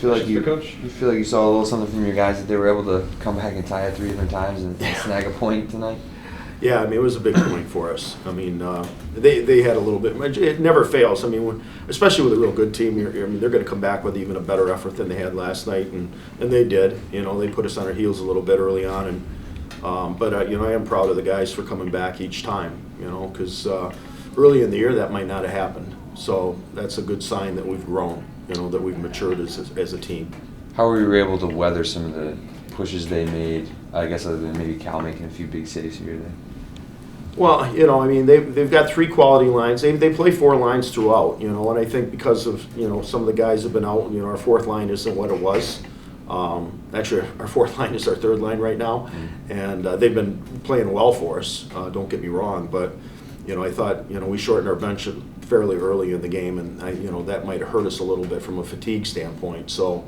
You feel like you saw a little something from your guys that they were able to come back and tie it 3 different times and snag a point tonight? Yeah, I mean, it was a big point for us. I mean, they had a little bit. It never fails. I mean, especially with a real good team, I mean, they're going to come back with even a better effort than they had last night, and they did. You know, they put us on our heels a little bit early on, and but you know, I am proud of the guys for coming back each time. You know, because early in the year that might not have happened. So that's a good sign that we've grown. You know, that we've matured as a team. How were you able to weather some of the pushes they made? I guess other than maybe Cal making a few big saves here or there. Well, you know, I mean, they've got 3 quality lines. They play 4 lines throughout, you know, and I think because of, you know, some of the guys have been out, you know, our 4th line isn't what it was. Actually, our 4th line is our 3rd line right now, and they've been playing well for us, don't get me wrong, but, you know, I thought, you know, we shortened our bench fairly early in the game, and, you know, that might have hurt us a little bit from a fatigue standpoint. So,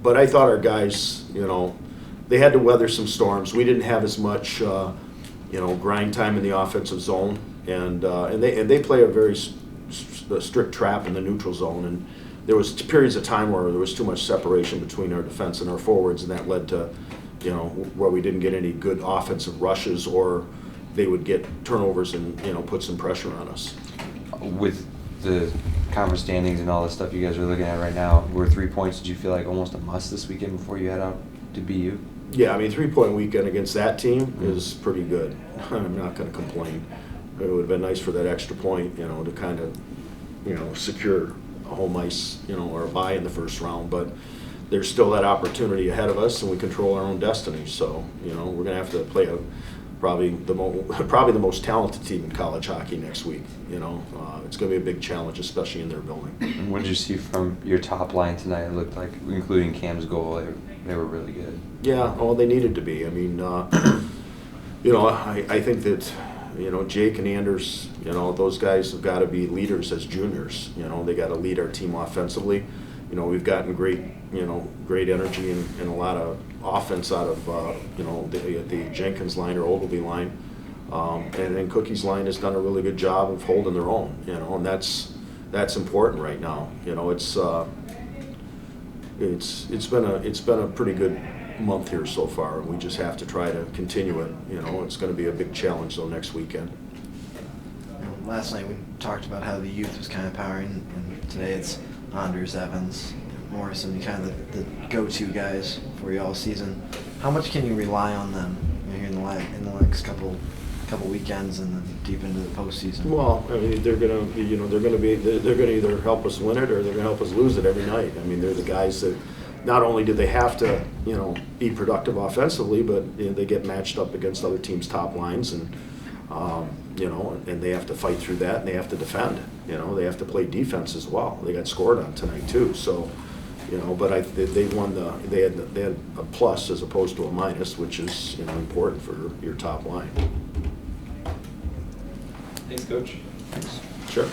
but I thought our guys, you know, they had to weather some storms. We didn't have as much you know, grind time in the offensive zone, and they play a very strict trap in the neutral zone, and there was periods of time where there was too much separation between our defense and our forwards, and that led to, you know, where we didn't get any good offensive rushes, or they would get turnovers and, you know, put some pressure on us. With the conference standings and all the stuff you guys are looking at right now, were 3 points, did you feel like almost a must this weekend before you head out to BU? Yeah, I mean, 3-point weekend against that team is pretty good. I'm not going to complain. It would have been nice for that extra point, you know, to kind of, you know, secure a home ice, you know, or a bye in the first round. But there's still that opportunity ahead of us, and we control our own destiny. So, you know, we're going to have to play probably the most talented team in college hockey next week. You know, it's going to be a big challenge, especially in their building. And what did you see from your top line tonight? It looked like, including Cam's goal, they were really good. Yeah, well, they needed to be. I mean, you know, I think that, you know, Jake and Anders, you know, those guys have got to be leaders as juniors. You know, they got to lead our team offensively. You know, we've gotten great energy and a lot of offense out of, you know, the Jenkins line or Ogilvy line. And then Cookie's line has done a really good job of holding their own, you know, and that's important right now. You know, it's been a pretty good month here so far, and we just have to try to continue it. You know, it's going to be a big challenge though next weekend. Last night we talked about how the youth was kind of powering, and today it's Anders, Evans, Morrison, kind of the go-to guys for you all season. How much can you rely on them, you know, here in the next couple weekends and then deep into the postseason? Well, I mean, they're going to either help us win it or they're going to help us lose it every night. I mean, they're the guys that not only do they have to, you know, be productive offensively, but, you know, they get matched up against other teams' top lines, and you know, and they have to fight through that, and they have to defend. You know, they have to play defense as well. They got scored on tonight too, so, you know, but they won they had a plus as opposed to a minus, which is, you know, important for your top line. Thanks, Coach. Thanks. Sure.